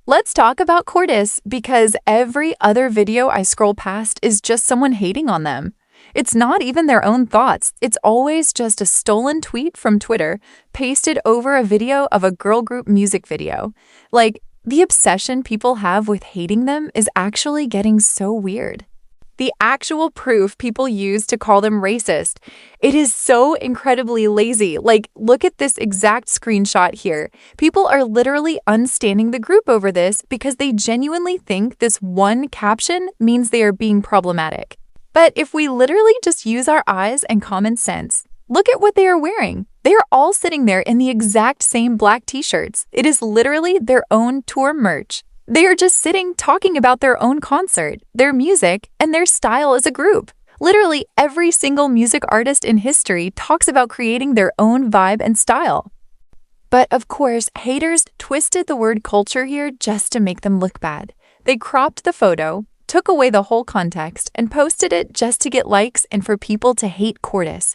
Let's talk about cortis because every other video I scroll past is just someone hating on them. It's not even their own thoughts. It's always just a stolen tweet from Twitter pasted over a video of a girl group music video. Like, the obsession people have with hating them is actually getting so weird. The actual proof people use to call them racist. It is so incredibly lazy. Like, look at this exact screenshot here. People are literally unstanding the group over this because they genuinely think this one caption means they are being problematic. But if we literally just use our eyes and common sense, look at what they are wearing. They are all sitting there in the exact same black t-shirts. It is literally their own tour merch. They are just sitting talking about their own concert, their music, and their style as a group. Literally every single music artist in history talks about creating their own vibe and style. But of course, haters twisted the word culture here just to make them look bad. They cropped the photo, took away the whole context, and posted it just to get likes and for people to hate cortis.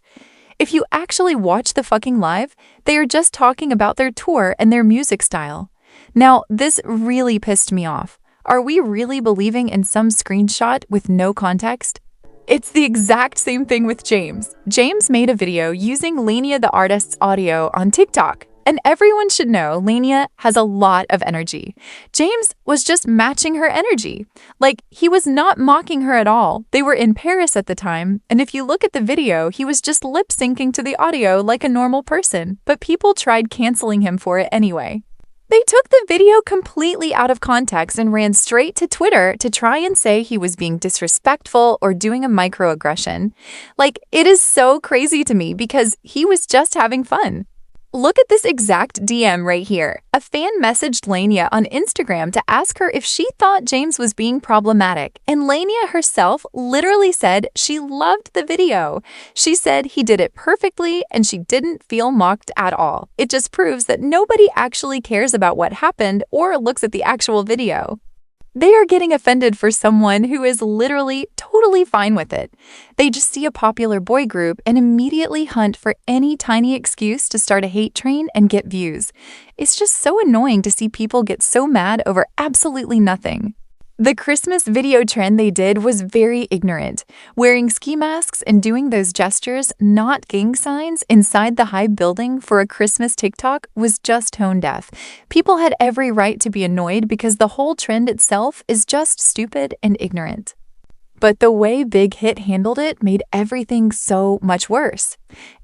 If you actually watch the fucking live, they are just talking about their tour and their music style. Now, this really pissed me off. Are we really believing in some screenshot with no context? It's the exact same thing with James. James made a video using Lania the artist's audio on TikTok. And everyone should know Lania has a lot of energy. James was just matching her energy. Like, he was not mocking her at all. They were in Paris at the time, and if you look at the video, he was just lip-syncing to the audio like a normal person, but people tried canceling him for it anyway. They took the video completely out of context and ran straight to Twitter to try and say he was being disrespectful or doing a microaggression. Like, it is so crazy to me because he was just having fun. Look at this exact DM right here. A fan messaged Lania on Instagram to ask her if she thought James was being problematic, and Lania herself literally said she loved the video. She said he did it perfectly and she didn't feel mocked at all. It just proves that nobody actually cares about what happened or looks at the actual video. They are getting offended for someone who is literally totally fine with it. They just see a popular boy group and immediately hunt for any tiny excuse to start a hate train and get views. It's just so annoying to see people get so mad over absolutely nothing. The Christmas video trend they did was very ignorant. Wearing ski masks and doing those gestures, not gang signs, inside the high building for a Christmas TikTok was just tone deaf. People had every right to be annoyed because the whole trend itself is just stupid and ignorant. But the way Big Hit handled it made everything so much worse.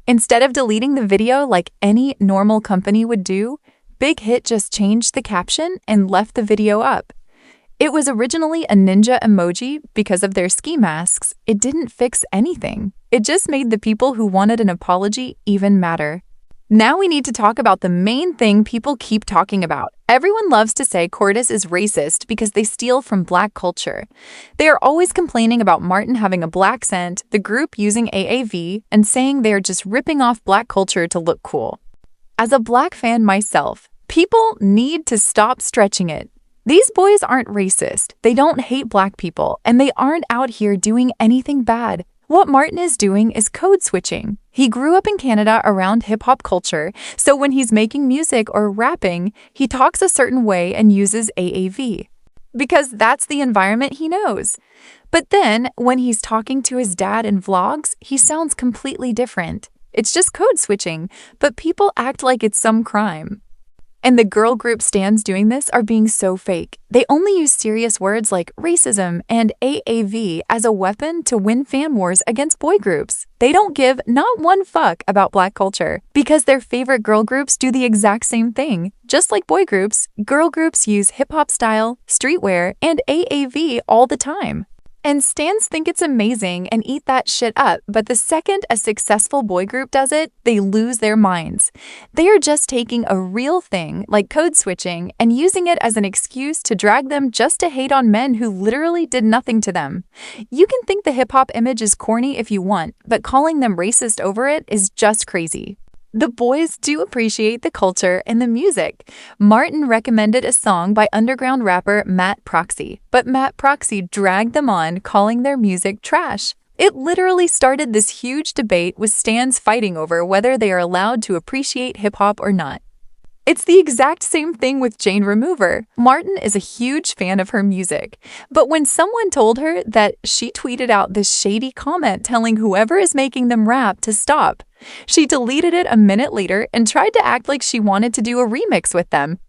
Instead of deleting the video like any normal company would do, Big Hit just changed the caption and left the video up. It was originally a ninja emoji because of their ski masks. It didn't fix anything. It just made the people who wanted an apology even madder. Now we need to talk about the main thing people keep talking about. Everyone loves to say cortis is racist because they steal from black culture. They are always complaining about Martin having a black scent, the group using AAV, and saying they are just ripping off black culture to look cool. As a black fan myself, people need to stop stretching it. These boys aren't racist, they don't hate black people, and they aren't out here doing anything bad. What Martin is doing is code switching. He grew up in Canada around hip-hop culture, so when he's making music or rapping, he talks a certain way and uses AAV. Because that's the environment he knows. But then, when he's talking to his dad in vlogs, he sounds completely different. It's just code switching, but people act like it's some crime. And the girl group stans doing this are being so fake. They only use serious words like racism and AAV as a weapon to win fan wars against boy groups. They don't give not one fuck about black culture because their favorite girl groups do the exact same thing. Just like boy groups, girl groups use hip-hop style, streetwear, and AAV all the time. And stans think it's amazing and eat that shit up, but the second a successful boy group does it, they lose their minds. They are just taking a real thing, like code switching, and using it as an excuse to drag them just to hate on men who literally did nothing to them. You can think the hip-hop image is corny if you want, but calling them racist over it is just crazy. The boys do appreciate the culture and the music. Martin recommended a song by underground rapper Matt Proxy, but Matt Proxy dragged them on, calling their music trash. It literally started this huge debate with stans fighting over whether they are allowed to appreciate hip-hop or not. It's the exact same thing with Jane Remover. Martin is a huge fan of her music, but when someone told her that she tweeted out this shady comment telling whoever is making them rap to stop, she deleted it a minute later and tried to act like she wanted to do a remix with them.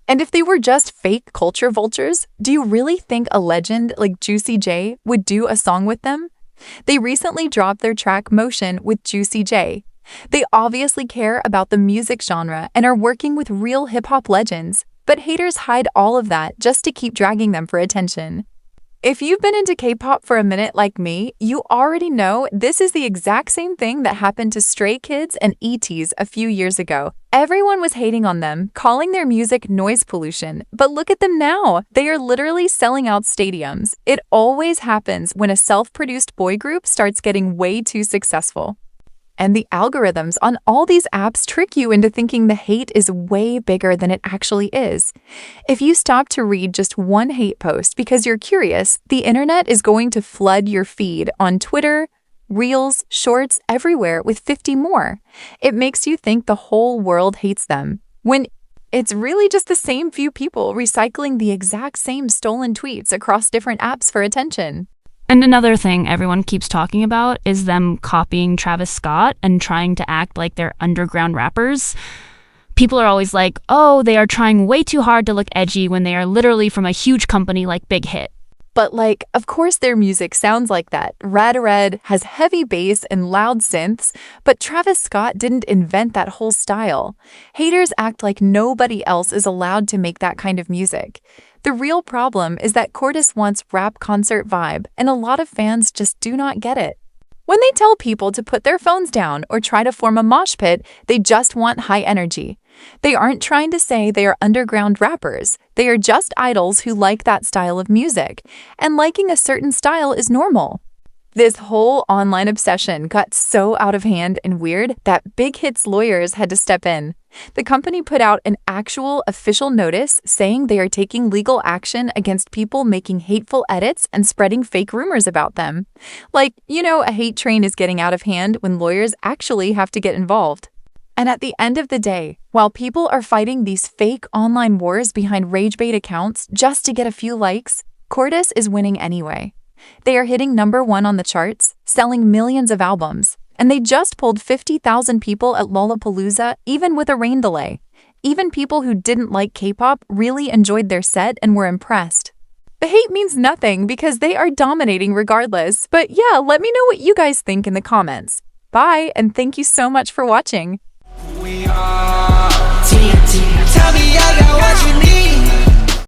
And if they were just fake culture vultures, do you really think a legend like Juicy J would do a song with them? They recently dropped their track Motion with Juicy J. They obviously care about the music genre and are working with real hip-hop legends, but haters hide all of that just to keep dragging them for attention. If you've been into K-pop for a minute like me, you already know this is the exact same thing that happened to Stray Kids and ETs a few years ago. Everyone was hating on them, calling their music noise pollution, but look at them now. They are literally selling out stadiums. It always happens when a self-produced boy group starts getting way too successful. And the algorithms on all these apps trick you into thinking the hate is way bigger than it actually is. If you stop to read just one hate post because you're curious, the internet is going to flood your feed on Twitter, Reels, Shorts, everywhere with 50 more. It makes you think the whole world hates them, when it's really just the same few people recycling the exact same stolen tweets across different apps for attention. And another thing everyone keeps talking about is them copying Travis Scott and trying to act like they're underground rappers. People are always like, oh, they are trying way too hard to look edgy when they are literally from a huge company like Big Hit. But of course their music sounds like that. Red has heavy bass and loud synths, but Travis Scott didn't invent that whole style. Haters act like nobody else is allowed to make that kind of music. The real problem is that Cortis wants rap concert vibe, and a lot of fans just do not get it. When they tell people to put their phones down or try to form a mosh pit, they just want high energy. They aren't trying to say they are underground rappers. They are just idols who like that style of music, and liking a certain style is normal. This whole online obsession got so out of hand and weird that Big Hit's lawyers had to step in. The company put out an actual official notice saying they are taking legal action against people making hateful edits and spreading fake rumors about them. A hate train is getting out of hand when lawyers actually have to get involved. And at the end of the day, while people are fighting these fake online wars behind rage bait accounts just to get a few likes, Cortis is winning anyway. They are hitting #1 on the charts, selling millions of albums, and they just pulled 50,000 people at Lollapalooza even with a rain delay. Even people who didn't like K-pop really enjoyed their set and were impressed. The hate means nothing because they are dominating regardless, but yeah, let me know what you guys think in the comments. Bye, and thank you so much for watching. We are TNT. Tell me I got what you need.